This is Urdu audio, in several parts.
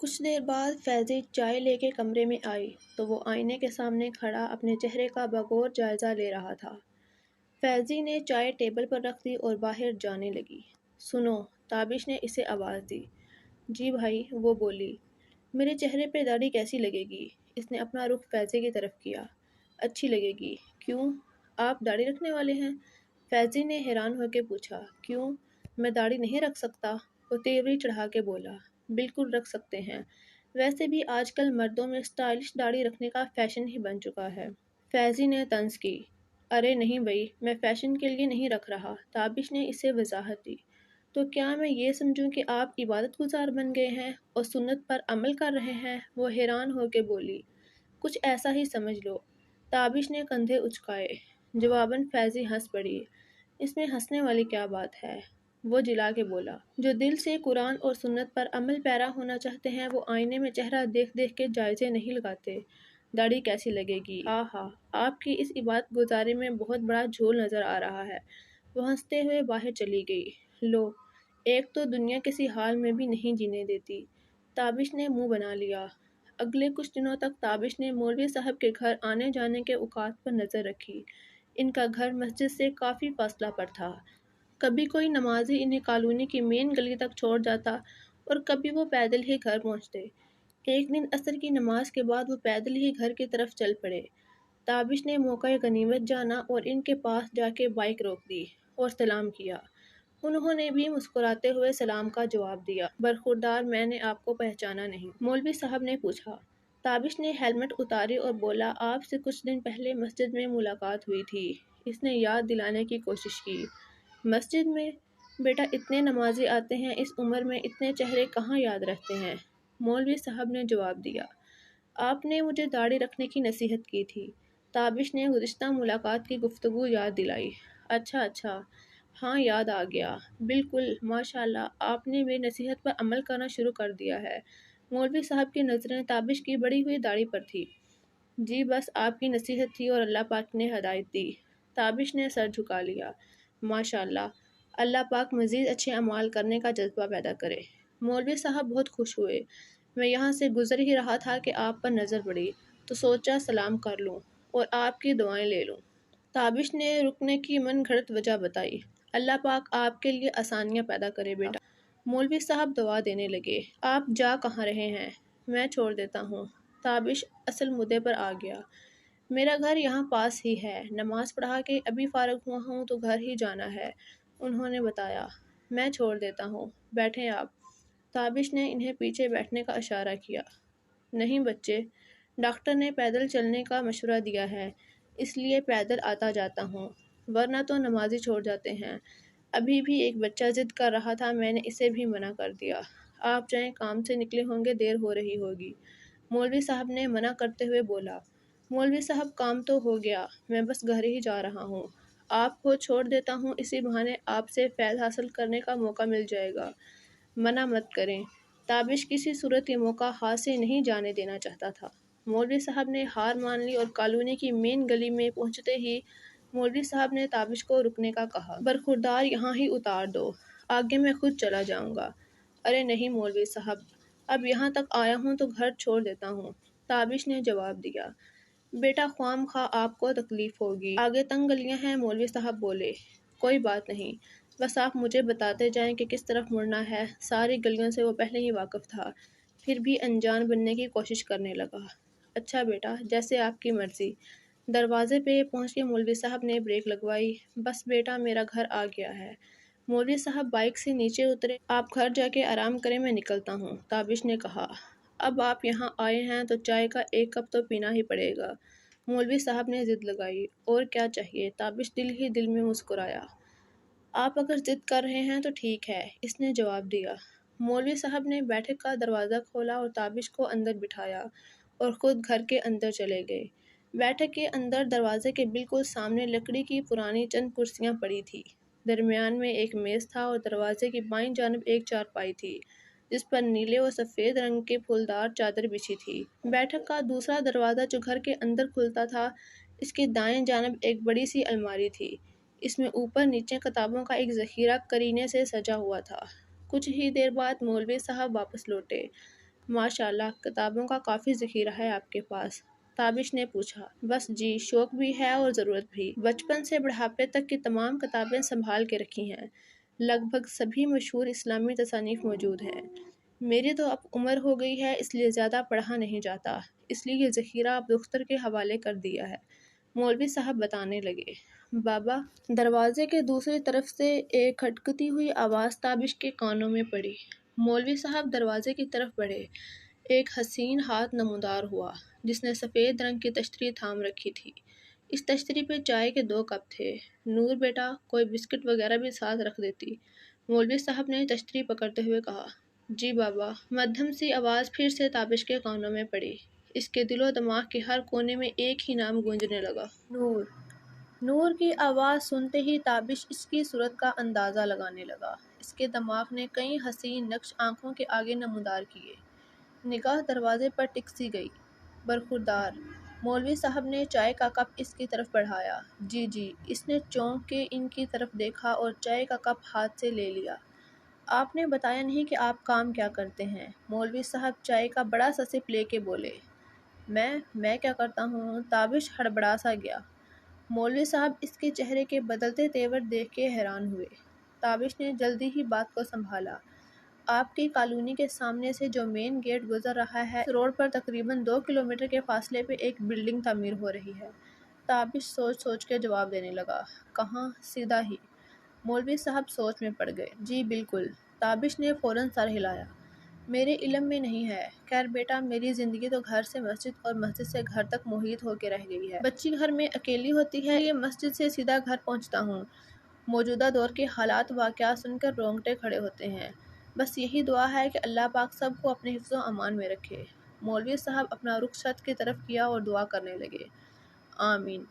کچھ دیر بعد فیضی چائے لے کے کمرے میں آئی تو وہ آئینے کے سامنے کھڑا اپنے چہرے کا بغور جائزہ لے رہا تھا۔ فیضی نے چائے ٹیبل پر رکھ دی اور باہر جانے لگی۔ سنو، تابش نے اسے آواز دی۔ جی بھائی، وہ بولی۔ میرے چہرے پہ داڑھی کیسی لگے گی؟ اس نے اپنا رخ فیضی کی طرف کیا۔ اچھی لگے گی۔ کیوں؟ آپ داڑھی رکھنے والے ہیں؟ فیضی نے حیران ہو کے پوچھا۔ کیوں؟ میں داڑھی نہیں رکھ سکتا؟ وہ تیوری چڑھا کے بولا۔ بالکل رکھ سکتے ہیں، ویسے بھی آج کل مردوں میں سٹائلش داڑھی رکھنے کا فیشن ہی بن چکا ہے۔ فیضی نے طنز کی۔ ارے نہیں بھائی، میں فیشن کے لیے نہیں رکھ رہا۔ تابش نے اسے وضاحت دی۔ تو کیا میں یہ سمجھوں کہ آپ عبادت گزار بن گئے ہیں اور سنت پر عمل کر رہے ہیں؟ وہ حیران ہو کے بولی۔ کچھ ایسا ہی سمجھ لو۔ تابش نے کندھے اچکائے۔ جواباً فیضی ہنس پڑی۔ اس میں ہنسنے والی کیا بات ہے؟ وہ جلا کے بولا۔ جو دل سے قرآن اور سنت پر عمل پیرا ہونا چاہتے ہیں وہ آئینے میں چہرہ دیکھ دیکھ کے جائزے نہیں لگاتے۔ داڑھی کیسی لگے گی؟ آہا، آپ کی اس عبادت گزاری میں بہت بڑا جھول نظر آ رہا ہے۔ وہ ہنستے ہوئے باہر چلی گئی۔ لو، ایک تو دنیا کسی حال میں بھی نہیں جینے دیتی۔ تابش نے منہ بنا لیا۔ اگلے کچھ دنوں تک تابش نے مولوی صاحب کے گھر آنے جانے کے اوقات پر نظر رکھی۔ ان کا گھر مسجد سے کافی فاصلہ پر تھا۔ کبھی کوئی نمازی انہیں کالونی کی مین گلی تک چھوڑ جاتا اور کبھی وہ پیدل ہی گھر پہنچتے۔ ایک دن عصر کی نماز کے بعد وہ پیدل ہی گھر کی طرف چل پڑے۔ تابش نے موقع غنیمت جانا اور ان کے پاس جا کے بائک روک دی اور سلام کیا۔ انہوں نے بھی مسکراتے ہوئے سلام کا جواب دیا۔ برخوردار، میں نے آپ کو پہچانا نہیں، مولوی صاحب نے پوچھا۔ تابش نے ہیلمٹ اتاری اور بولا، آپ سے کچھ دن پہلے مسجد میں ملاقات ہوئی تھی۔ اس نے یاد دلانے کی کوشش کی۔ مسجد میں؟ بیٹا، اتنے نمازی آتے ہیں، اس عمر میں اتنے چہرے کہاں یاد رہتے ہیں؟ مولوی صاحب نے جواب دیا۔ آپ نے مجھے داڑھی رکھنے کی نصیحت کی تھی۔ تابش نے گزشتہ ملاقات کی گفتگو یاد دلائی۔ اچھا، ہاں یاد آ گیا۔ بالکل، ماشاءاللہ، آپ نے میری نصیحت پر عمل کرنا شروع کر دیا ہے۔ مولوی صاحب کی نظریں تابش کی بڑھی ہوئی داڑھی پر تھی۔ جی بس آپ کی نصیحت تھی اور اللہ پاک نے ہدایت دی۔ تابش نے سر جھکا لیا۔ ماشاءاللہ، اللہ پاک مزید اچھے اعمال کرنے کا جذبہ پیدا کرے۔ مولوی صاحب بہت خوش ہوئے۔ میں یہاں سے گزر ہی رہا تھا کہ آپ پر نظر پڑی تو سوچا سلام کر لوں اور آپ کی دعائیں لے لوں۔ تابش نے رکنے کی من گھڑت وجہ بتائی۔ اللہ پاک آپ کے لیے آسانیاں پیدا کرے بیٹا۔ مولوی صاحب دعا دینے لگے۔ آپ جا کہاں رہے ہیں؟ میں چھوڑ دیتا ہوں۔ تابش اصل مدعے پر آ گیا۔ میرا گھر یہاں پاس ہی ہے، نماز پڑھا کے ابھی فارغ ہوا ہوں تو گھر ہی جانا ہے، انہوں نے بتایا۔ میں چھوڑ دیتا ہوں، بیٹھیں آپ۔ تابش نے انہیں پیچھے بیٹھنے کا اشارہ کیا۔ نہیں بچے، ڈاکٹر نے پیدل چلنے کا مشورہ دیا ہے، اس لیے پیدل آتا جاتا ہوں، ورنہ تو نمازی چھوڑ جاتے ہیں۔ ابھی بھی ایک بچہ ضد کر رہا تھا، میں نے اسے بھی منع کر دیا۔ آپ جائیں، کام سے نکلے ہوں گے، دیر ہو رہی ہوگی، مولوی صاحب نے منع کرتے ہوئے بولا۔ مولوی صاحب کام تو ہو گیا، میں بس گھر ہی جا رہا ہوں، آپ کو چھوڑ دیتا ہوں، اسی بہانے آپ سے فیض حاصل کرنے کا موقع مل جائے گا۔ منع مت کریں۔ تابش کسی صورت یہ موقع ہاتھ سے نہیں جانے دینا چاہتا تھا۔ مولوی صاحب نے ہار مان لی اور کالونی کی مین گلی میں پہنچتے ہی مولوی صاحب نے تابش کو رکنے کا کہا۔ برخوردار، یہاں ہی اتار دو، آگے میں خود چلا جاؤں گا۔ ارے نہیں مولوی صاحب، اب یہاں تک آیا ہوں تو گھر چھوڑ دیتا ہوں، تابش نے جواب دیا۔ بیٹا، خواہ مخواہ آپ کو تکلیف ہوگی، آگے تنگ گلیاں ہیں، مولوی صاحب بولے۔ کوئی بات نہیں، بس آپ مجھے بتاتے جائیں کہ کس طرف مڑنا ہے، ساری گلیوں سے وہ پہلے ہی واقف تھا، پھر بھی انجان بننے کی کوشش کرنے لگا۔ اچھا بیٹا، جیسے آپ کی مرضی۔ دروازے پہ پہنچ کے مولوی صاحب نے بریک لگوائی۔ بس بیٹا، میرا گھر آ گیا ہے۔ مولوی صاحب بائک سے نیچے اترے۔ آپ گھر جا کے آرام کریں، میں نکلتا ہوں، تابش نے کہا۔ اب آپ یہاں آئے ہیں تو چائے کا ایک کپ تو پینا ہی پڑے گا، مولوی صاحب نے ضد لگائی۔ اور کیا چاہیے؟ تابش دل ہی دل میں مسکرایا۔ آپ اگر ضد کر رہے ہیں تو ٹھیک ہے، اس نے جواب دیا۔ مولوی صاحب نے بیٹھک کا دروازہ کھولا اور تابش کو اندر بٹھایا اور خود گھر کے اندر چلے گئے۔ بیٹھک کے اندر دروازے کے بالکل سامنے لکڑی کی پرانی چند کرسیاں پڑی تھی، درمیان میں ایک میز تھا اور دروازے کی بائیں جانب ایک چارپائی تھی جس پر نیلے اور سفید رنگ کے پھولدار چادر بچھی تھی۔ بیٹھک کا دوسرا دروازہ جو گھر کے اندر کھلتا تھا، اس کے دائیں جانب ایک بڑی سی الماری تھی، اس میں اوپر نیچے کتابوں کا ایک ذخیرہ کرینے سے سجا ہوا تھا۔ کچھ ہی دیر بعد مولوی صاحب واپس لوٹے۔ ماشاءاللہ، کتابوں کا کافی ذخیرہ ہے آپ کے پاس۔ تابش نے پوچھا۔ بس جی، شوق بھی ہے اور ضرورت بھی۔ بچپن سے بڑھاپے تک کی تمام کتابیں سنبھال کے رکھی ہیں۔ لگ بھگ سبھی مشہور اسلامی تصانیف موجود ہیں۔ میری تو اب عمر ہو گئی ہے، اس لیے زیادہ پڑھا نہیں جاتا، اس لیے یہ ذخیرہ اب دختر کے حوالے کر دیا ہے۔ مولوی صاحب بتانے لگے۔ بابا، دروازے کے دوسری طرف سے ایک کھٹکتی ہوئی آواز تابش کے کانوں میں پڑی۔ مولوی صاحب دروازے کی طرف بڑھے۔ ایک حسین ہاتھ نمودار ہوا جس نے سفید رنگ کی تشتری تھام رکھی تھی۔ اس تشتری پہ چائے کے 2 کپ تھے۔ نور بیٹا، کوئی بسکٹ وغیرہ بھی ساتھ رکھ دیتی۔ مولوی صاحب نے تشتری پکڑتے ہوئے کہا۔ جی بابا۔ مدھم سی آواز پھر سے تابش کے کانوں میں پڑی۔ اس کے دل و دماغ کے ہر کونے میں ایک ہی نام گونجنے لگا۔ نور۔ نور کی آواز سنتے ہی تابش اس کی صورت کا اندازہ لگانے لگا۔ اس کے دماغ نے کئی حسین نقش آنکھوں کے آگے نمودار کیے۔ نگاہ دروازے پر ٹک سی گئی۔ برخوردار۔ مولوی صاحب نے چائے کا کپ اس کی طرف بڑھایا۔ جی جی۔ اس نے چونک کے ان کی طرف دیکھا اور چائے کا کپ ہاتھ سے لے لیا۔ آپ نے بتایا نہیں کہ آپ کام کیا کرتے ہیں؟ مولوی صاحب چائے کا بڑا سا سپ لے کے بولے۔ میں کیا کرتا ہوں؟ تابش ہڑبڑا سا گیا۔ مولوی صاحب اس کے چہرے کے بدلتے تیور دیکھ کے حیران ہوئے۔ تابش نے جلدی ہی بات کو سنبھالا۔ آپ کی کالونی کے سامنے سے جو مین گیٹ گزر رہا ہے، اس روڈ پر تقریباً 2 کلومیٹر کے فاصلے پہ ایک بلڈنگ تعمیر ہو رہی ہے۔ تابش سوچ کے جواب دینے لگا۔ کہاں؟ سیدھا ہی۔ مولوی صاحب سوچ میں پڑ گئے۔ جی بالکل۔ تابش نے فوراً سر ہلایا۔ میرے علم میں نہیں ہے۔ خیر بیٹا، میری زندگی تو گھر سے مسجد اور مسجد سے گھر تک محیط ہو کے رہ گئی ہے۔ بچی گھر میں اکیلی ہوتی ہے، یہ مسجد سے سیدھا گھر پہنچتا ہوں۔ موجودہ دور کے حالات واقعات سن کر رونگٹے کھڑے ہوتے ہیں۔ بس یہی دعا ہے کہ اللہ پاک سب کو اپنے حفظ و امان میں رکھے۔ مولوی صاحب اپنا رخ چھت کی طرف کیا اور دعا کرنے لگے۔ آمین۔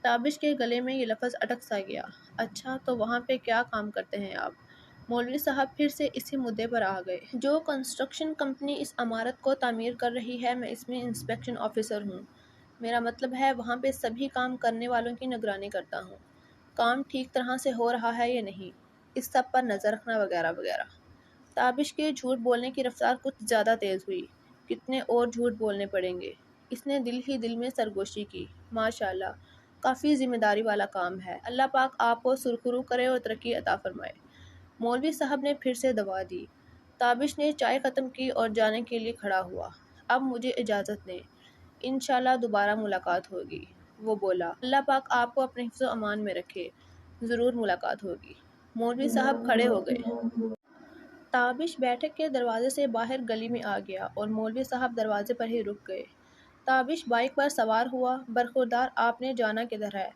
تابش کے گلے میں یہ لفظ اٹک سا گیا۔ اچھا، تو وہاں پہ کیا کام کرتے ہیں آپ؟ مولوی صاحب پھر سے اسی مدعے پر آ گئے۔ جو کنسٹرکشن کمپنی اس عمارت کو تعمیر کر رہی ہے، میں اس میں انسپیکشن آفیسر ہوں۔ میرا مطلب ہے وہاں پہ سبھی کام کرنے والوں کی نگرانی کرتا ہوں۔ کام ٹھیک طرح سے ہو رہا ہے یا نہیں، اس سب پر نظر رکھنا وغیرہ وغیرہ۔ تابش کے جھوٹ بولنے کی رفتار کچھ زیادہ تیز ہوئی۔ کتنے اور جھوٹ بولنے پڑیں گے؟ اس نے دل ہی دل میں سرگوشی کی۔ ماشاءاللہ، کافی ذمہ داری والا کام ہے۔ اللہ پاک آپ کو سرخرو کرے اور ترقی عطا فرمائے۔ مولوی صاحب نے پھر سے دعا دی۔ تابش نے چائے ختم کی اور جانے کے لیے کھڑا ہوا۔ اب مجھے اجازت دیں، انشاءاللہ دوبارہ ملاقات ہوگی۔ وہ بولا۔ اللہ پاک آپ کو اپنے حفظ و امان میں رکھے۔ ضرور ملاقات ہوگی۔ مولوی صاحب کھڑے ہو گئے۔ تابش بیٹھک کے دروازے سے باہر گلی میں آ گیا اور مولوی صاحب دروازے پر ہی رک گئے۔ تابش بائک پر سوار ہوا۔ برخوردار، آپ نے جانا کدھر ہے؟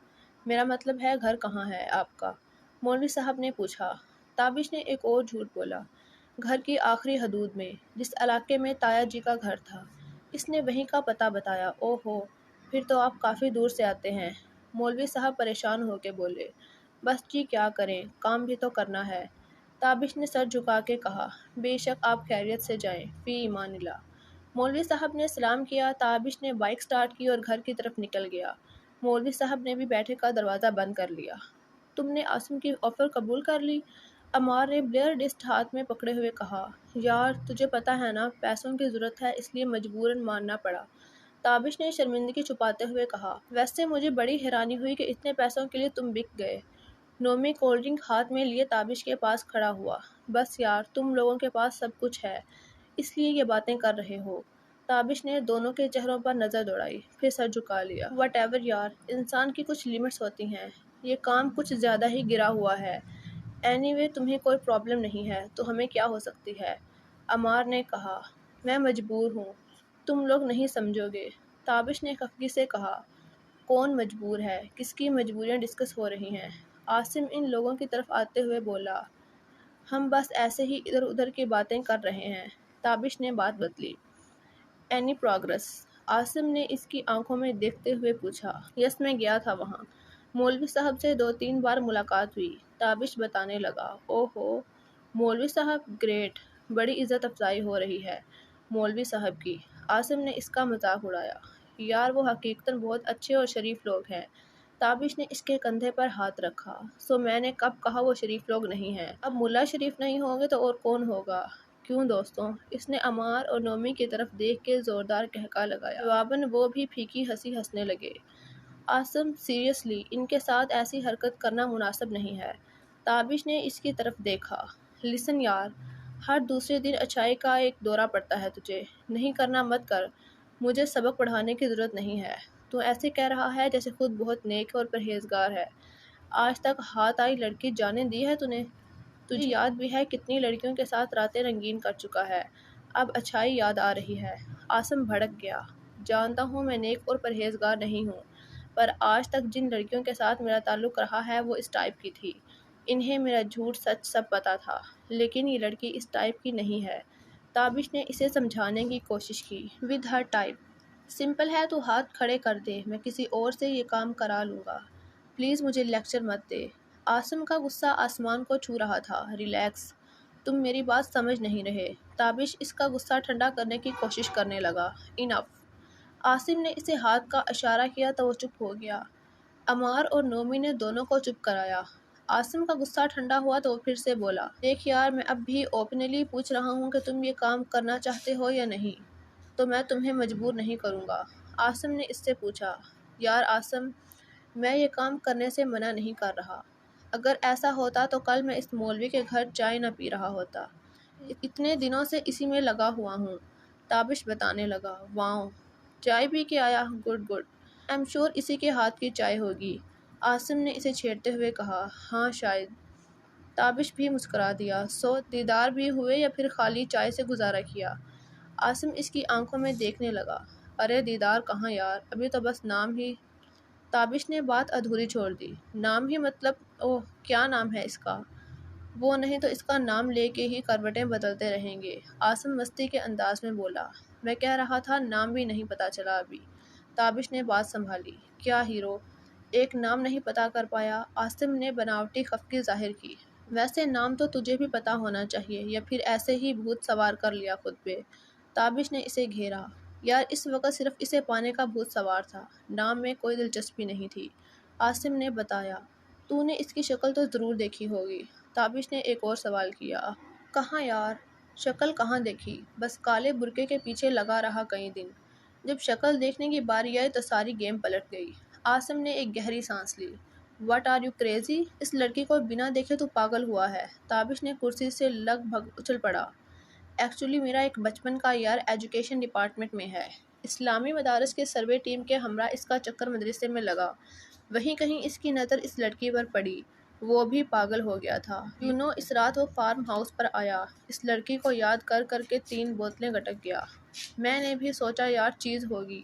میرا مطلب ہے گھر کہاں ہے آپ کا؟ مولوی صاحب نے پوچھا۔ تابش نے ایک اور جھوٹ بولا۔ گھر کی آخری حدود میں، جس علاقے میں تایا جی کا گھر تھا۔ اس نے وہیں کا پتہ بتایا۔ او ہو، پھر تو آپ کافی دور سے آتے ہیں۔ مولوی صاحب پریشان ہو کے بولے۔ بس جی کیا کریں، کام بھی تو کرنا ہے۔ تابش نے سر جھکا کے کہا۔ بے شک آپ خیریت سے جائیں، فی امان اللہ۔ مولوی صاحب نے سلام کیا۔ تابش نے بائک سٹارٹ کی اور گھر کی طرف نکل گیا۔ مولوی صاحب نے بھی بیٹھک کا دروازہ بند کر لیا۔ تم نے عاصم کی آفر قبول کر لی؟ عمار نے بلیئر ڈسٹ ہاتھ میں پکڑے ہوئے کہا۔ یار تجھے پتہ ہے نا، پیسوں کی ضرورت ہے، اس لیے مجبوراً ماننا پڑا۔ تابش نے شرمندگی چھپاتے ہوئے کہا۔ ویسے مجھے بڑی حیرانی ہوئی کہ اتنے پیسوں کے لیے تم بک گئے۔ نومی کولڈ ڈرنک ہاتھ میں لیے تابش کے پاس کھڑا ہوا۔ بس یار، تم لوگوں کے پاس سب کچھ ہے، اس لیے یہ باتیں کر رہے ہو۔ تابش نے دونوں کے چہروں پر نظر دوڑائی، پھر سر جھکا لیا۔ وٹ ایور یار، انسان کی کچھ لیمٹس ہوتی ہیں۔ یہ کام کچھ زیادہ ہی گرا ہوا ہے۔ اینی وے، تمہیں کوئی پرابلم نہیں ہے تو ہمیں کیا ہو سکتی ہے؟ عمار نے کہا۔ میں مجبور ہوں، تم لوگ نہیں سمجھو گے۔ تابش نے خفگی سے کہا۔ کون مجبور ہے؟ کس کی مجبوریاں ڈسکس ہو رہی ہیں؟ عاصم ان لوگوں کی طرف آتے ہوئے بولا۔ ہم بس ایسے ہی ادھر ادھر کی باتیں کر رہے ہیں۔ تابش نے بات بدلی۔ Any progress? عاصم نے اس کی آنکھوں میں دیکھتے ہوئے پوچھا۔ یس، میں گیا تھا وہاں۔ مولوی صاحب سے 2-3 بار ملاقات ہوئی۔ تابش بتانے لگا۔ او ہو، مولوی صاحب، گریٹ، بڑی عزت افزائی ہو رہی ہے مولوی صاحب کی۔ عاصم نے اس کا مذاق اڑایا۔ یار وہ حقیقتاً بہت اچھے اور شریف لوگ ہیں۔ تابش نے اس کے کندھے پر ہاتھ رکھا۔ سو میں نے کب کہا وہ شریف لوگ نہیں ہیں؟ اب ملا شریف نہیں ہوں گے تو اور کون ہوگا؟ کیوں دوستوں؟ اس نے عمار اور نومی کی طرف دیکھ کے زوردار قہقہ لگایا۔ جواباً وہ بھی پھیکی ہنسی ہنسنے لگے۔ عاصم سیریسلی ان کے ساتھ ایسی حرکت کرنا مناسب نہیں ہے۔ تابش نے اس کی طرف دیکھا۔ لسن یار، ہر دوسرے دن اچھائی کا ایک دورہ پڑتا ہے تجھے، نہیں کرنا مت کر، مجھے سبق پڑھانے کی ضرورت نہیں ہے۔ تو ایسے کہہ رہا ہے جیسے خود بہت نیک اور پرہیزگار ہے۔ آج تک ہاتھ آئی لڑکی جانے دی ہے نے؟ تجھے یاد بھی ہے کتنی لڑکیوں کے ساتھ راتیں رنگین کر چکا ہے، اب اچھائی یاد آ رہی ہے۔ عاصم بھڑک گیا۔ جانتا ہوں میں نیک اور پرہیزگار نہیں ہوں، پر آج تک جن لڑکیوں کے ساتھ میرا تعلق رہا ہے وہ اس ٹائپ کی تھی۔ انہیں میرا جھوٹ سچ سب پتا تھا، لیکن یہ لڑکی اس ٹائپ کی نہیں ہے۔ تابش نے اسے سمجھانے کی کوشش کی۔ ود ہر ٹائپ سمپل ہے، تو ہاتھ کھڑے کر دے، میں کسی اور سے یہ کام کرا لوں گا۔ پلیز مجھے لیکچر مت دے۔ عاصم کا غصہ آسمان کو چھو رہا تھا۔ ریلیکس، تم میری بات سمجھ نہیں رہے۔ تابش اس کا غصہ ٹھنڈا کرنے کی کوشش کرنے لگا۔ انف۔ عاصم نے اسے ہاتھ کا اشارہ کیا تو وہ چپ ہو گیا۔ عمار اور نومی نے دونوں کو چپ کرایا۔ عاصم کا غصہ ٹھنڈا ہوا تو وہ پھر سے بولا۔ دیکھ یار، میں اب بھی اوپنلی پوچھ رہا ہوں کہ تم یہ کام کرنا چاہتے ہو یا نہیں، تو میں تمہیں مجبور نہیں کروں گا۔ عاصم نے اس سے پوچھا۔ یار عاصم، میں یہ کام کرنے سے منع نہیں کر رہا۔ اگر ایسا ہوتا تو کل میں اس مولوی کے گھر چائے نہ پی رہا ہوتا۔ اتنے دنوں سے اسی میں لگا ہوا ہوں۔ تابش بتانے لگا۔ واؤ، چائے پی کے آیا، good good. I am sure اسی کے ہاتھ کی چائے ہوگی۔ عاصم نے اسے چھیڑتے ہوئے کہا۔ ہاں شاید۔ تابش بھی مسکرا دیا۔ سو دیدار بھی ہوئے یا پھر خالی چائے سے گزارا کیا؟ عاصم اس کی آنکھوں میں دیکھنے لگا۔ ارے دیدار کہاں یار، ابھی تو بس نام ہی۔ تابش نے بات ادھوری چھوڑ دی۔ نام ہی مطلب؟ اوہ، کیا نام ہے اس کا؟ وہ نہیں تو اس کا نام لے کے ہی کروٹیں بدلتے رہیں گے۔ عاصم مستی کے انداز میں بولا۔ میں کہہ رہا تھا نام بھی نہیں پتا چلا ابھی۔ تابش نے بات سنبھالی۔ کیا ہیرو، ایک نام نہیں پتا کر پایا؟ عاصم نے بناوٹی خفگی ظاہر کی۔ ویسے نام تو تجھے بھی پتا ہونا چاہیے، یا پھر ایسے ہی بھوت سوار کر لیا خود پہ؟ تابش نے اسے گھیرا۔ یار اس وقت صرف اسے پانے کا بھوت سوار تھا، نام میں کوئی دلچسپی نہیں تھی۔ عاصم نے بتایا۔ تو نے اس کی شکل تو ضرور دیکھی ہوگی۔ تابش نے ایک اور سوال کیا۔ کہاں یار، شکل کہاں دیکھی، بس کالے برقعے کے پیچھے لگا رہا کئی دن۔ جب شکل دیکھنے کی باری آئی تو ساری گیم پلٹ گئی۔ عاصم نے ایک گہری سانس لی۔ What are you crazy? اس لڑکی کو بنا دیکھے تو پاگل ہوا ہے۔ تابش نے کرسی سے لگ بھگ اچھل پڑا۔ ایکچولی میرا ایک بچپن کا یار ایجوکیشن ڈپارٹمنٹ میں ہے، اسلامی مدارس کے سروے ٹیم کے ہمراہ اس کا چکر مدرسے میں لگا، وہیں کہیں اس کی نظر اس لڑکی پر پڑی، وہ بھی پاگل ہو گیا تھا۔ اس رات وہ فارم ہاؤس پر آیا، اس لڑکی کو یاد کر کر کے 3 بوتلیں گٹک گیا۔ میں نے بھی سوچا یار چیز ہوگی،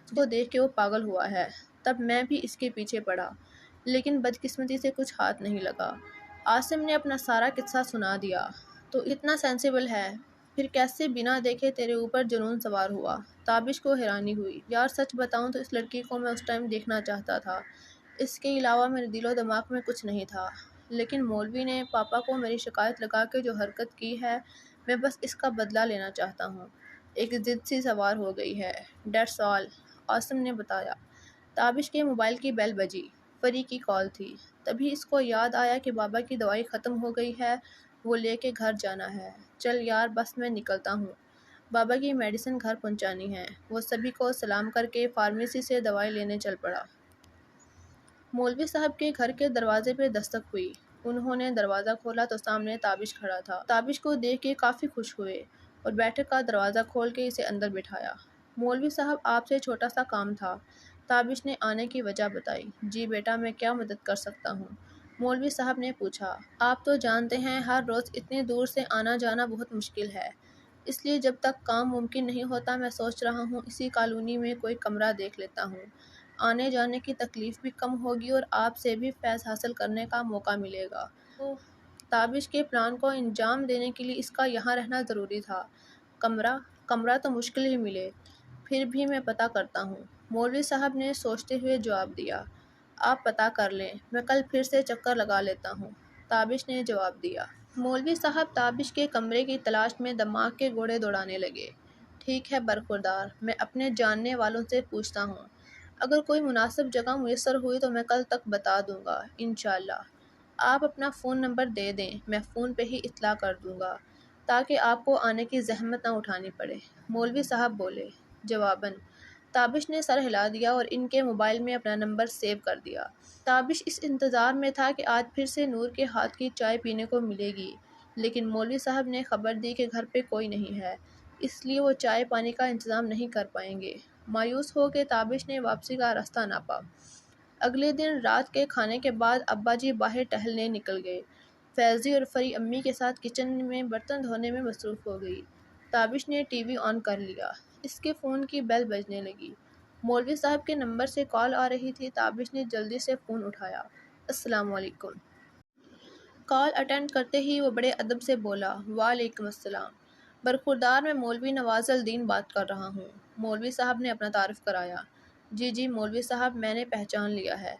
اس کو دیکھ کے وہ پاگل ہوا ہے، تب میں بھی اس کے پیچھے پڑا، لیکن بدقسمتی سے کچھ ہاتھ نہیں لگا۔ عاصم نے اپنا سارا قصہ سنا دیا۔ تو اتنا سینسیبل ہے، پھر کیسے بنا دیکھے تیرے اوپر جنون سوار ہوا؟ تابش کو حیرانی ہوئی۔ یار سچ بتاؤں تو اس لڑکی کو میں اس ٹائم دیکھنا چاہتا تھا، اس کے علاوہ میرے دل و دماغ میں کچھ نہیں تھا، لیکن مولوی نے پاپا کو میری شکایت لگا کے جو حرکت کی ہے، میں بس اس کا بدلہ لینا چاہتا ہوں، ایک ضد سی سوار ہو گئی ہے، دیٹس آل۔ عاصم نے بتایا۔ تابش کے موبائل کی بیل بجی، پری کی کال تھی۔ تبھی اس کو یاد آیا کہ بابا کی دوائی ختم ہو گئی ہے، وہ لے کے گھر جانا ہے۔ چل یار بس میں نکلتا ہوں، بابا کی میڈیسن گھر پہنچانی ہے۔ وہ سبھی کو سلام کر کے فارمیسی سے دوائی لینے چل پڑا۔ مولوی صاحب کے گھر کے دروازے پہ دستک ہوئی۔ انہوں نے دروازہ کھولا تو سامنے تابش کھڑا تھا۔ تابش کو دیکھ کے کافی خوش ہوئے اور بیٹھک کا دروازہ کھول کے اسے اندر بٹھایا۔ مولوی صاحب آپ سے چھوٹا سا کام تھا۔ تابش نے آنے کی وجہ بتائی۔ جی بیٹا، میں کیا مدد کر سکتا ہوں؟ مولوی صاحب نے پوچھا۔ آپ تو جانتے ہیں ہر روز اتنی دور سے آنا جانا بہت مشکل ہے، اس لیے جب تک کام ممکن نہیں ہوتا میں سوچ رہا ہوں اسی کالونی میں کوئی کمرہ دیکھ لیتا ہوں، آنے جانے کی تکلیف بھی کم ہوگی اور آپ سے بھی فیض حاصل کرنے کا موقع ملے گا۔ تابش کے پلان کو انجام دینے کے لیے اس کا یہاں رہنا ضروری تھا۔ کمرہ تو مشکل ہی ملے، پھر بھی میں پتہ کرتا ہوں، مولوی صاحب نے سوچتے ہوئے جواب دیا۔ آپ پتہ کر لیں، میں کل پھر سے چکر لگا لیتا ہوں، تابش نے جواب دیا۔ مولوی صاحب تابش کے کمرے کی تلاش میں دماغ کے گھوڑے دوڑانے لگے۔ ٹھیک ہے برخوردار، میں اپنے جاننے والوں سے پوچھتا ہوں، اگر کوئی مناسب جگہ میسر ہوئی تو میں کل تک بتا دوں گا انشاءاللہ۔ آپ اپنا فون نمبر دے دیں، میں فون پہ ہی اطلاع کر دوں گا۔ تاکہ آپ کو آنے کی زحمت نہ اٹھانی پڑے، مولوی صاحب بولے۔ جواباً تابش نے سر ہلا دیا اور ان کے موبائل میں اپنا نمبر سیو کر دیا۔ تابش اس انتظار میں تھا کہ آج پھر سے نور کے ہاتھ کی چائے پینے کو ملے گی، لیکن مولوی صاحب نے خبر دی کہ گھر پہ کوئی نہیں ہے، اس لیے وہ چائے پانی کا انتظام نہیں کر پائیں گے۔ مایوس ہو کے تابش نے واپسی کا راستہ ناپا۔ اگلے دن رات کے کھانے کے بعد ابا جی باہر ٹہلنے نکل گئے۔ فیضی اور فری امی کے ساتھ کچن میں برتن دھونے میں مصروف ہو گئی۔ تابش نے ٹی وی آن کر لیا۔ اس کے فون کی بیل بجنے لگی۔ مولوی صاحب کے نمبر سے کال آ رہی تھی۔ تابش نے جلدی سے فون اٹھایا۔ السلام علیکم۔ کال اٹینڈ کرتے ہی وہ بڑے ادب سے بولا، وعلیکم السلام، برخوردار میں مولوی نواز الدین بات کر رہا ہوں۔ مولوی صاحب نے اپنا تعارف کرایا۔ جی مولوی صاحب، میں نے پہچان لیا ہے،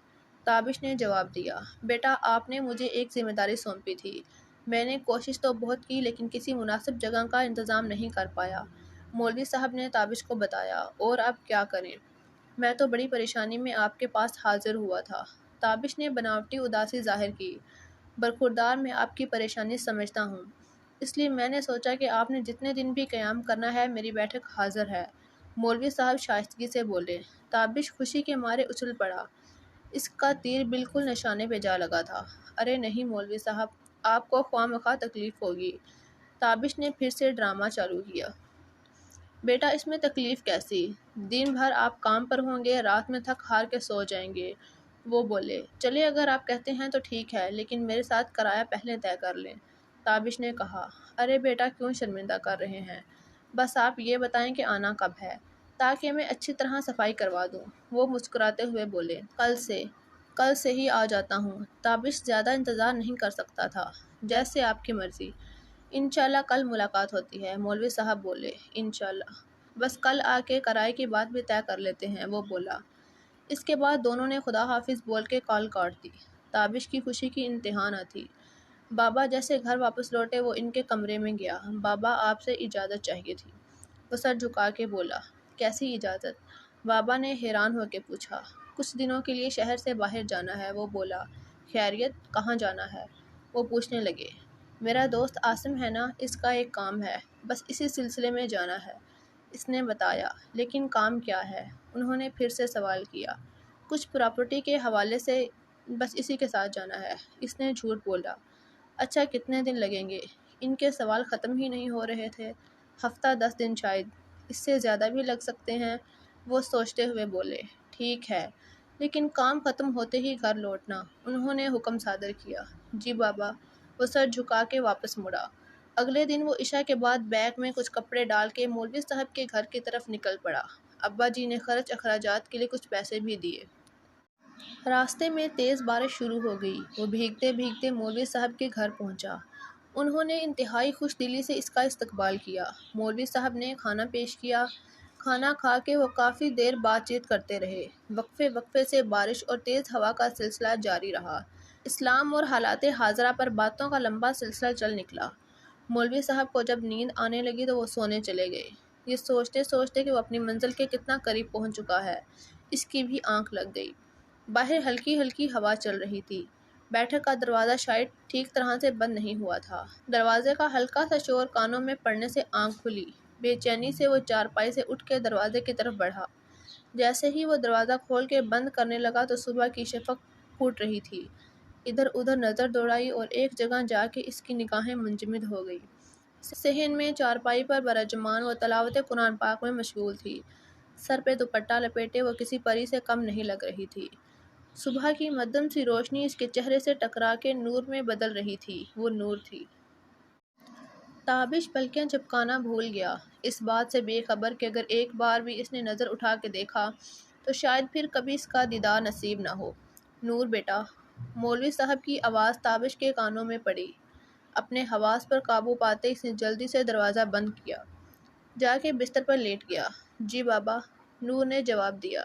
تابش نے جواب دیا۔ بیٹا، آپ نے مجھے ایک ذمہ داری سونپی تھی، میں نے کوشش تو بہت کی لیکن کسی مناسب جگہ کا انتظام نہیں کر پایا، مولوی صاحب نے تابش کو بتایا۔ اور اب کیا کریں؟ میں تو بڑی پریشانی میں آپ کے پاس حاضر ہوا تھا۔ تابش نے بناوٹی اداسی ظاہر کی۔ برخوردار میں آپ کی پریشانی سمجھتا ہوں، اس لیے میں نے سوچا کہ آپ نے جتنے دن بھی قیام کرنا ہے میری بیٹھک حاضر ہے، مولوی صاحب شائستگی سے بولے۔ تابش خوشی کے مارے اچھل پڑا، اس کا تیر بالکل نشانے پہ جا لگا تھا۔ ارے نہیں مولوی صاحب، آپ کو خواہ مخواہ تکلیف ہوگی، تابش نے پھر سے ڈرامہ چالو کیا۔ بیٹا، اس میں تکلیف کیسی؟ دن بھر آپ کام پر ہوں گے، رات میں تھک ہار کے سو جائیں گے، وہ بولے۔ چلے اگر آپ کہتے ہیں تو ٹھیک ہے، لیکن میرے ساتھ کرایہ پہلے طے کر لیں، تابش نے کہا۔ ارے بیٹا، کیوں شرمندہ کر رہے ہیں؟ بس آپ یہ بتائیں کہ آنا کب ہے، تاکہ میں اچھی طرح صفائی کروا دوں، وہ مسکراتے ہوئے بولے۔ کل سے ہی آ جاتا ہوں، تابش زیادہ انتظار نہیں کر سکتا تھا۔ جیسے آپ کی مرضی، انشاءاللہ کل ملاقات ہوتی ہے، مولوی صاحب بولے۔ انشاءاللہ، بس کل آ کے کرائے کی بات بھی طے کر لیتے ہیں، وہ بولا۔ اس کے بعد دونوں نے خدا حافظ بول کے کال کاٹ دی۔ تابش کی خوشی کی انتہا نہ تھی۔ بابا جیسے گھر واپس لوٹے وہ ان کے کمرے میں گیا۔ بابا، آپ سے اجازت چاہیے تھی، وہ سر جھکا کے بولا۔ کیسی اجازت؟ بابا نے حیران ہو کے پوچھا۔ کچھ دنوں کے لیے شہر سے باہر جانا ہے، وہ بولا۔ خیریت؟ کہاں جانا ہے؟ وہ پوچھنے لگے۔ میرا دوست عاصم ہے نا، اس کا ایک کام ہے، بس اسی سلسلے میں جانا ہے، اس نے بتایا۔ لیکن کام کیا ہے؟ انہوں نے پھر سے سوال کیا۔ کچھ پراپرٹی کے حوالے سے، بس اسی کے ساتھ جانا ہے، اس نے جھوٹ بولا۔ اچھا، کتنے دن لگیں گے؟ ان کے سوال ختم ہی نہیں ہو رہے تھے۔ ہفتہ 10 دن شاید، اس سے زیادہ بھی لگ سکتے ہیں، وہ سوچتے ہوئے بولے۔ ٹھیک ہے، لیکن کام ختم ہوتے ہی گھر لوٹنا، انہوں نے حکم صادر کیا۔ جی بابا، وہ سر جھکا کے واپس مڑا۔ اگلے دن وہ عشاء کے بعد بیگ میں کچھ کپڑے ڈال کے مولوی صاحب کے گھر کی طرف نکل پڑا۔ ابا جی نے خرچ اخراجات کے لیے کچھ پیسے بھی دیے۔ راستے میں تیز بارش شروع ہو گئی۔ وہ بھیگتے بھیگتے مولوی صاحب کے گھر پہنچا۔ انہوں نے انتہائی خوش دلی سے اس کا استقبال کیا۔ مولوی صاحب نے کھانا پیش کیا۔ کھانا کھا کے وہ کافی دیر بات چیت کرتے رہے۔ وقفے وقفے سے بارش اور تیز ہوا کا سلسلہ جاری رہا۔ اسلام اور حالات حاضرہ پر باتوں کا لمبا سلسلہ چل نکلا۔ مولوی صاحب کو جب نیند آنے لگی تو وہ سونے چلے گئے۔ یہ سوچتے سوچتے کہ وہ اپنی منزل کے کتنا قریب پہنچ چکا ہے، اس کی بھی آنکھ لگ گئی۔ باہر ہلکی ہلکی ہوا چل رہی تھی۔ بیٹھک کا دروازہ شاید ٹھیک طرح سے بند نہیں ہوا تھا۔ دروازے کا ہلکا سا شور کانوں میں پڑنے سے آنکھ کھلی۔ بے چینی سے وہ چارپائی سے اٹھ کے دروازے کی طرف بڑھا۔ جیسے ہی وہ دروازہ کھول کے بند کرنے لگا تو صبح کی شفق پھوٹ رہی تھی۔ ادھر ادھر نظر دوڑائی اور ایک جگہ جا کے اس کی نگاہیں منجمد ہو گئی۔ صحن میں چارپائی پر براجمان وہ تلاوت قرآن پاک میں مشغول تھی۔ سر پہ دوپٹہ لپیٹے وہ کسی پری سے کم نہیں لگ رہی تھی۔ صبح کی مدھم سی روشنی اس کے چہرے سے ٹکرا کے نور میں بدل رہی تھی، وہ نور تھی۔ تابش پلکیں جھپکانا بھول گیا، اس بات سے بے خبر کہ اگر ایک بار بھی اس نے نظر اٹھا کے دیکھا تو شاید پھر کبھی اس کا دیدار نصیب نہ ہو۔ نور بیٹا، مولوی صاحب کی آواز تابش کے کانوں میں پڑی۔ اپنے حواس پر قابو پاتے اس نے جلدی سے دروازہ بند کیا، جا کے بستر پر لیٹ گیا۔ جی بابا، نور نے جواب دیا۔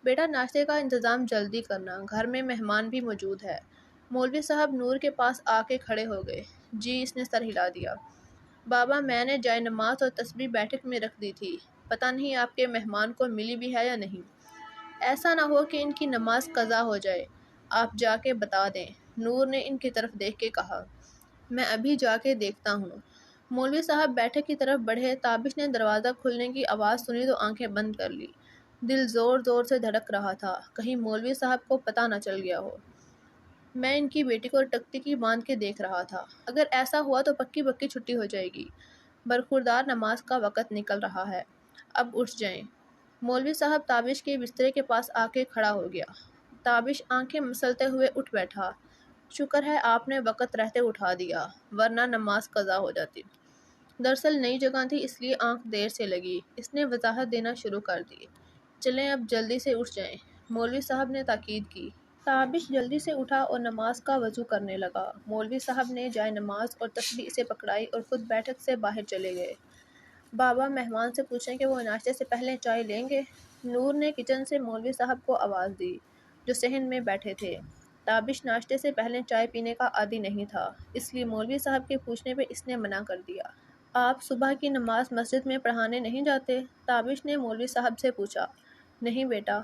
بیٹا، ناشتے کا انتظام جلدی کرنا، گھر میں مہمان بھی موجود ہے۔ مولوی صاحب نور کے پاس آ کے کھڑے ہو گئے۔ جی، اس نے سر ہلا دیا۔ بابا، میں نے جائے نماز اور تسبیح بیٹھک میں رکھ دی تھی، پتہ نہیں آپ کے مہمان کو ملی بھی ہے یا نہیں۔ ایسا نہ ہو کہ ان کی نماز قضا ہو جائے، آپ جا کے بتا دیں، نور نے ان کی طرف دیکھ کے کہا۔ میں ابھی جا کے دیکھتا ہوں، مولوی صاحب بیٹھک کی طرف بڑھے۔ تابش نے دروازہ کھلنے کی آواز سنی تو آنکھیں بند کر لی۔ دل زور زور سے دھڑک رہا تھا، کہیں مولوی صاحب کو پتہ نہ چل گیا ہو۔ میں ان کی بیٹی کو ٹکٹکی باندھ کے دیکھ رہا تھا، اگر ایسا ہوا تو پکی پکی چھٹی ہو جائے گی۔ برخوردار نماز کا وقت نکل رہا ہے، اب اٹھ جائیں۔ مولوی صاحب تابش کے بسترے کے پاس آ کے کھڑا ہو گیا۔ تابش آنکھیں مسلتے ہوئے اٹھ بیٹھا۔ شکر ہے آپ نے وقت رہتے اٹھا دیا، ورنہ نماز قضا ہو جاتی۔ دراصل نئی جگہ تھی اس لیے آنکھ دیر سے لگی۔ اس نے وضاحت دینا شروع کر دی۔ چلیں اب جلدی سے اٹھ جائیں، مولوی صاحب نے تاکید کی۔ تابش جلدی سے اٹھا اور نماز کا وضو کرنے لگا۔ مولوی صاحب نے جائے نماز اور تسبیح سے پکڑائی اور خود بیٹھک سے باہر چلے گئے۔ بابا مہمان سے پوچھیں کہ وہ ناشتے سے پہلے چائے لیں گے؟ نور نے کچن سے مولوی صاحب کو آواز دی، جو صحن میں بیٹھے تھے۔ تابش ناشتے سے پہلے چائے پینے کا عادی نہیں تھا، اس لیے مولوی صاحب کے پوچھنے پہ اس نے منع کر دیا۔ آپ صبح کی نماز مسجد میں پڑھانے نہیں جاتے؟ تابش نے مولوی صاحب سے پوچھا۔ نہیں بیٹا،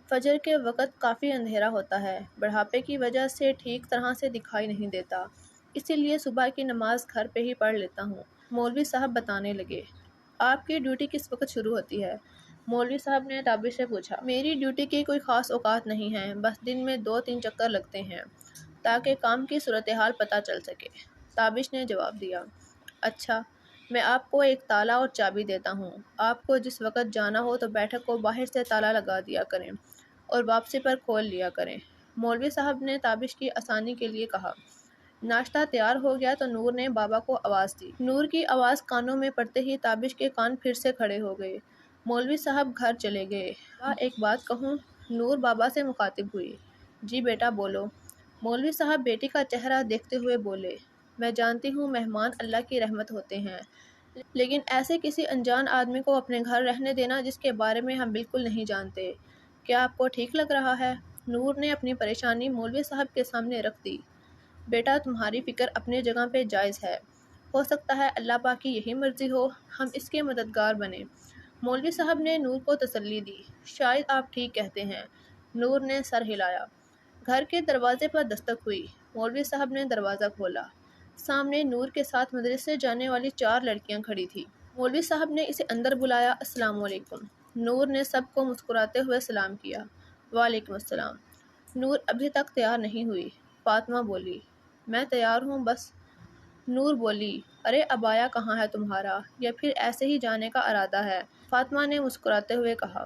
فجر کے وقت کافی اندھیرا ہوتا ہے، بڑھاپے کی وجہ سے ٹھیک طرح سے دکھائی نہیں دیتا، اسی لیے صبح کی نماز گھر پہ ہی پڑھ لیتا ہوں، مولوی صاحب بتانے لگے۔ آپ کی ڈیوٹی کس وقت شروع ہوتی ہے؟ مولوی صاحب نے تابش سے پوچھا۔ میری ڈیوٹی کی کوئی خاص اوقات نہیں ہیں، بس دن میں 2-3 چکر لگتے ہیں تاکہ کام کی صورتحال پتہ چل سکے، تابش نے جواب دیا۔ اچھا، میں آپ کو ایک تالا اور چابی دیتا ہوں، آپ کو جس وقت جانا ہو تو بیٹھک کو باہر سے تالا لگا دیا کریں اور واپسی پر کھول لیا کریں، مولوی صاحب نے تابش کی آسانی کے لیے کہا۔ ناشتہ تیار ہو گیا تو نور نے بابا کو آواز دی۔ نور کی آواز کانوں میں پڑتے ہی تابش کے کان پھر سے کھڑے ہو گئے۔ مولوی صاحب گھر چلے گئے۔ ایک بات کہوں؟ نور بابا سے مخاطب ہوئی۔ جی بیٹا بولو۔ مولوی صاحب بیٹی کا چہرہ دیکھتے ہوئے بولے۔ میں جانتی ہوں مہمان اللہ کی رحمت ہوتے ہیں، لیکن ایسے کسی انجان آدمی کو اپنے گھر رہنے دینا جس کے بارے میں ہم بالکل نہیں جانتے، کیا آپ کو ٹھیک لگ رہا ہے؟ نور نے اپنی پریشانی مولوی صاحب کے سامنے رکھ دی۔ بیٹا تمہاری فکر اپنی جگہ پہ جائز ہے، ہو سکتا ہے اللہ پاک کی یہی مرضی ہو ہم اس کے مددگار بنیں، مولوی صاحب نے نور کو تسلی دی۔ شاید آپ ٹھیک کہتے ہیں، نور نے سر ہلایا۔ گھر کے دروازے پر دستک ہوئی۔ مولوی صاحب نے دروازہ کھولا۔ سامنے نور کے ساتھ مدرسے جانے والی 4 لڑکیاں کھڑی تھیں۔ مولوی صاحب نے اسے اندر بلایا۔ السلام علیکم۔ نور نے سب کو مسکراتے ہوئے سلام کیا۔ وعلیکم السلام۔ نور ابھی تک تیار نہیں ہوئی۔ فاطمہ بولی۔ میں تیار ہوں بس۔ نور بولی۔ ارے عبایا کہاں ہے تمہارا، یا پھر ایسے ہی جانے کا ارادہ ہے؟ فاطمہ نے مسکراتے ہوئے کہا۔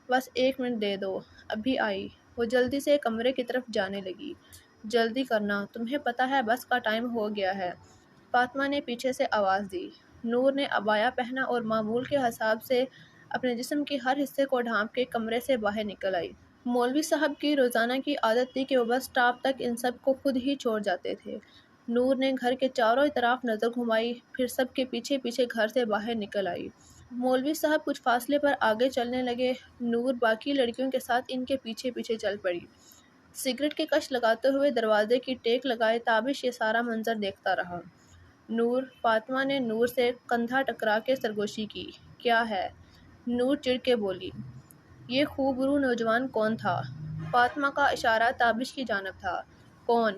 بس 1 منٹ دے دو، ابھی آئی۔ وہ جلدی سے کمرے کی طرف جانے لگی۔ جلدی کرنا، تمہیں پتہ ہے بس کا ٹائم ہو گیا ہے، فاطمہ نے پیچھے سے آواز دی۔ نور نے عبایا پہنا اور معمول کے حساب سے اپنے جسم کے ہر حصے کو ڈھانپ کے کمرے سے باہر نکل آئی۔ مولوی صاحب کی روزانہ کی عادت تھی کہ وہ بس سٹاپ تک ان سب کو خود ہی چھوڑ جاتے تھے۔ نور نے گھر کے چاروں طرف نظر گھمائی، پھر سب کے پیچھے پیچھے گھر سے باہر نکل آئی۔ مولوی صاحب کچھ فاصلے پر آگے چلنے لگے۔ نور باقی لڑکیوں کے ساتھ ان کے پیچھے پیچھے چل پڑی۔ سگریٹ کی کش لگاتے ہوئے دروازے کی ٹیک لگائے تابش یہ سارا منظر دیکھتا رہا۔ نور، فاطمہ نے نور سے کندھا ٹکرا کے سرگوشی کی۔ کیا ہے؟ نور چڑ کے بولی۔ یہ خوبرو نوجوان کون تھا؟ فاطمہ کا اشارہ تابش کی جانب تھا۔ کون؟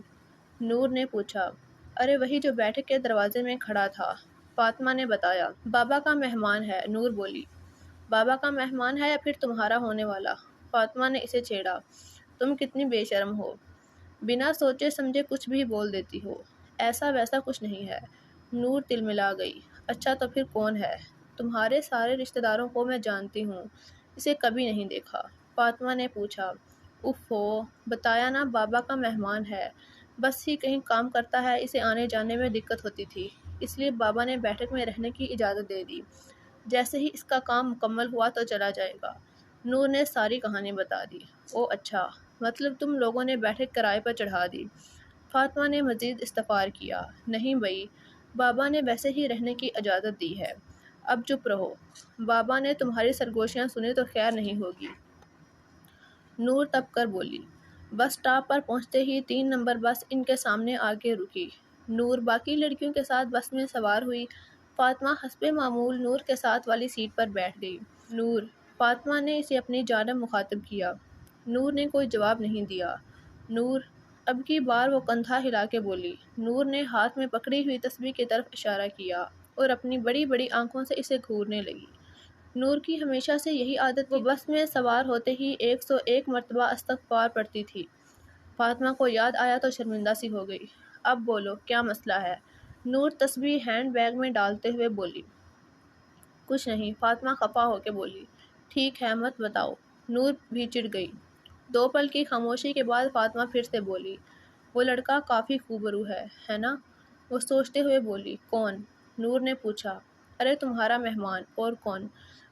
نور نے پوچھا۔ ارے وہی جو بیٹھک کے دروازے میں کھڑا تھا، فاطمہ نے بتایا۔ بابا کا مہمان ہے، نور بولی۔ بابا کا مہمان ہے یا پھر تمہارا ہونے والا؟ فاطمہ نے اسے چھیڑا۔ تم کتنی بے شرم ہو، بنا سوچے سمجھے کچھ بھی بول دیتی ہو۔ ایسا ویسا کچھ نہیں ہے، نور تلملا گئی۔ اچھا تو پھر کون ہے؟ تمہارے سارے رشتہ داروں کو میں جانتی ہوں، اسے کبھی نہیں دیکھا، فاطمہ نے پوچھا۔ اف ہو، بتایا نا بابا کا مہمان ہے، بس ہی کہیں کام کرتا ہے، اسے آنے جانے میں دقت ہوتی تھی، اس لیے بابا نے بیٹھک میں رہنے کی اجازت دے دی، جیسے ہی اس کا کام مکمل ہوا تو چلا جائے گا۔ نور نے ساری کہانی بتا دی۔ او اچھا، مطلب تم لوگوں نے بیٹھک کرائے پر چڑھا دی؟ فاطمہ نے مزید استفسار کیا۔ نہیں بھئی، بابا نے ویسے ہی رہنے کی اجازت دی ہے، اب چپ رہو، بابا نے تمہاری سرگوشیاں سنی تو خیر نہیں ہوگی۔ نور تپ کر بولی۔ بس سٹاپ پر پہنچتے ہی 3 نمبر بس ان کے سامنے آ کے رکی۔ نور باقی لڑکیوں کے ساتھ بس میں سوار ہوئی۔ فاطمہ حسب معمول نور کے ساتھ والی سیٹ پر بیٹھ گئی۔ نور، فاطمہ نے اسے اپنی جانب مخاطب کیا۔ نور نے کوئی جواب نہیں دیا۔ نور، اب کی بار وہ کندھا ہلا کے بولی۔ نور نے ہاتھ میں پکڑی ہوئی تسبیح کی طرف اشارہ کیا اور اپنی بڑی بڑی آنکھوں سے اسے گھورنے لگی۔ نور کی ہمیشہ سے یہی عادت تھی، وہ بس میں سوار ہوتے ہی 101 مرتبہ استغفار پڑھتی تھی۔ فاطمہ کو یاد آیا تو شرمندہ سی ہو گئی۔ اب بولو کیا مسئلہ ہے؟ نور تسبیح ہینڈ بیگ میں ڈالتے ہوئے بولی۔ کچھ نہیں، فاطمہ خفا ہو کے بولی۔ ٹھیک ہے مت بتاؤ۔ نور بھی چڑ گئی۔ 2 پل کی خاموشی کے بعد فاطمہ پھر سے بولی۔ وہ لڑکا کافی خوبرو ہے نا؟ وہ سوچتے ہوئے بولی۔ کون؟ نور نے پوچھا۔ ارے تمہارا مہمان، اور کون؟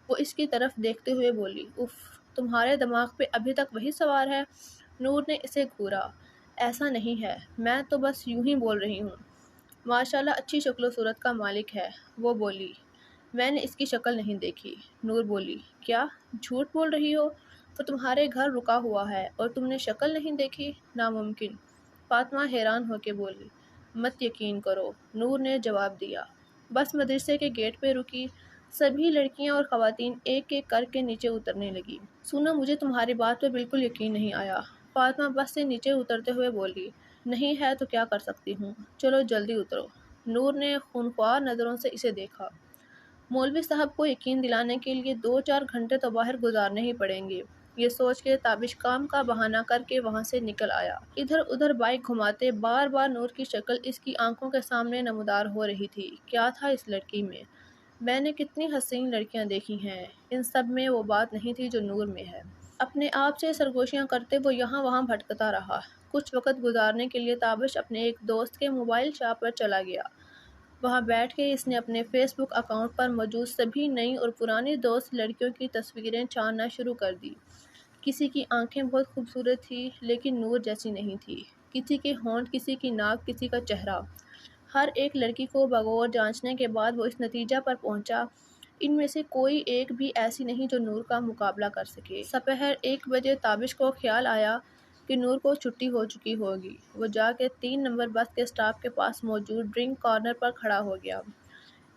وہ اس کی طرف دیکھتے ہوئے بولی۔ اف، تمہارے دماغ پہ ابھی تک وہی سوار ہے؟ نور نے اسے گھورا۔ ایسا نہیں ہے، میں تو بس یوں ہی بول رہی ہوں۔ ماشاءاللہ اچھی شکل و صورت کا مالک ہے، وہ بولی۔ میں نے اس کی شکل نہیں دیکھی۔ نور بولی۔ کیا جھوٹ بول رہی ہو؟ وہ تمہارے گھر رکا ہوا ہے اور تم نے شکل نہیں دیکھی؟ ناممکن۔ فاطمہ حیران ہو کے بولی۔ مت یقین کرو، نور نے جواب دیا۔ بس مدرسے کے گیٹ پہ رکی۔ سبھی لڑکیاں اور خواتین ایک ایک کر کے نیچے اترنے لگی۔ سنو، مجھے تمہاری بات پہ بالکل یقین نہیں آیا، فاطمہ بس سے نیچے اترتے ہوئے بولی۔ نہیں ہے تو کیا کر سکتی ہوں، چلو جلدی اترو۔ نور نے خونخوار نظروں سے اسے دیکھا۔ مولوی صاحب کو یقین دلانے کے لیے 2-4 گھنٹے تو باہر گزارنے ہی پڑیں گے، یہ سوچ کے تابش کام کا بہانہ کر کے وہاں سے نکل آیا۔ ادھر ادھر بائک گھماتے بار بار نور کی شکل اس کی آنکھوں کے سامنے نمودار ہو رہی تھی۔ کیا تھا اس لڑکی میں؟ میں نے کتنی حسین لڑکیاں دیکھی ہیں، ان سب میں وہ بات نہیں تھی جو نور میں ہے۔ اپنے آپ سے سرگوشیاں کرتے وہ یہاں وہاں بھٹکتا رہا۔ کچھ وقت گزارنے کے لیے تابش اپنے ایک دوست کے موبائل شاپ پر چلا گیا۔ وہاں بیٹھ کے اس نے اپنے فیس بک اکاؤنٹ پر موجود سبھی نئی اور پرانی دوست لڑکیوں کی تصویریں چھاننا شروع کر دی۔ کسی کی آنکھیں بہت خوبصورت تھی لیکن نور جیسی نہیں تھی، کسی کے ہونٹ، کسی کی ناک، کسی کا چہرہ۔ ہر ایک لڑکی کو بغور جانچنے کے بعد وہ اس نتیجہ پر پہنچا، ان میں سے کوئی ایک بھی ایسی نہیں جو نور کا مقابلہ کر سکے۔ سپہر 1 بجے تابش کو خیال آیا کہ نور کو چھٹی ہو چکی ہوگی۔ وہ جا کے 3 نمبر بس کے سٹاپ کے پاس موجود ڈرنک کارنر پر کھڑا ہو گیا۔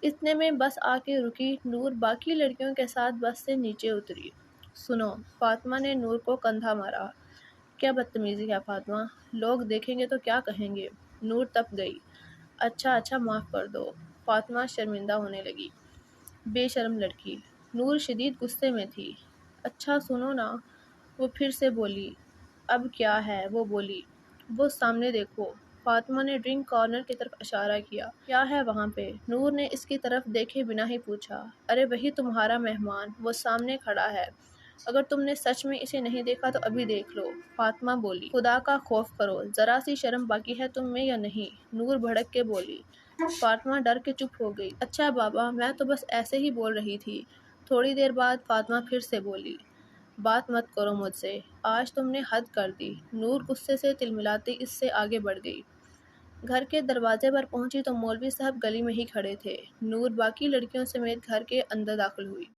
اتنے میں بس آ کے رکی۔ نور باقی لڑکیوں کے ساتھ بس سے نیچے اتری۔ سنو، فاطمہ نے نور کو کندھا مارا۔ کیا بدتمیزی ہے فاطمہ، لوگ دیکھیں گے تو کیا کہیں گے؟ نور تپ گئی۔ اچھا معاف کر دو، فاطمہ شرمندہ ہونے لگی۔ بے شرم لڑکی۔ نور شدید غصے میں تھی۔ اچھا سنو نا، وہ پھر سے بولی۔ اب کیا ہے؟ وہ بولی۔ وہ سامنے دیکھو۔ فاطمہ نے ڈرنک کارنر کی طرف اشارہ کیا۔ کیا ہے وہاں پہ؟ نور نے اس کی طرف دیکھے بنا ہی پوچھا۔ ارے وہی تمہارا مہمان، وہ سامنے کھڑا ہے، اگر تم نے سچ میں اسے نہیں دیکھا تو ابھی دیکھ لو۔ فاطمہ بولی۔ خدا کا خوف کرو، ذرا سی شرم باقی ہے تم میں یا نہیں؟ نور بھڑک کے بولی۔ فاطمہ ڈر کے چپ ہو گئی۔ اچھا بابا، میں تو بس ایسے ہی بول رہی تھی۔ تھوڑی دیر بعد فاطمہ پھر سے بولی۔ بات مت کرو مجھ سے، آج تم نے حد کر دی۔ نور غصے سے تلملاتی اس سے آگے بڑھ گئی۔ گھر کے دروازے پر پہنچی تو مولوی صاحب گلی میں ہی کھڑے تھے۔ نور باقی لڑکیوں سمیت گھر کے اندر داخل ہوئی۔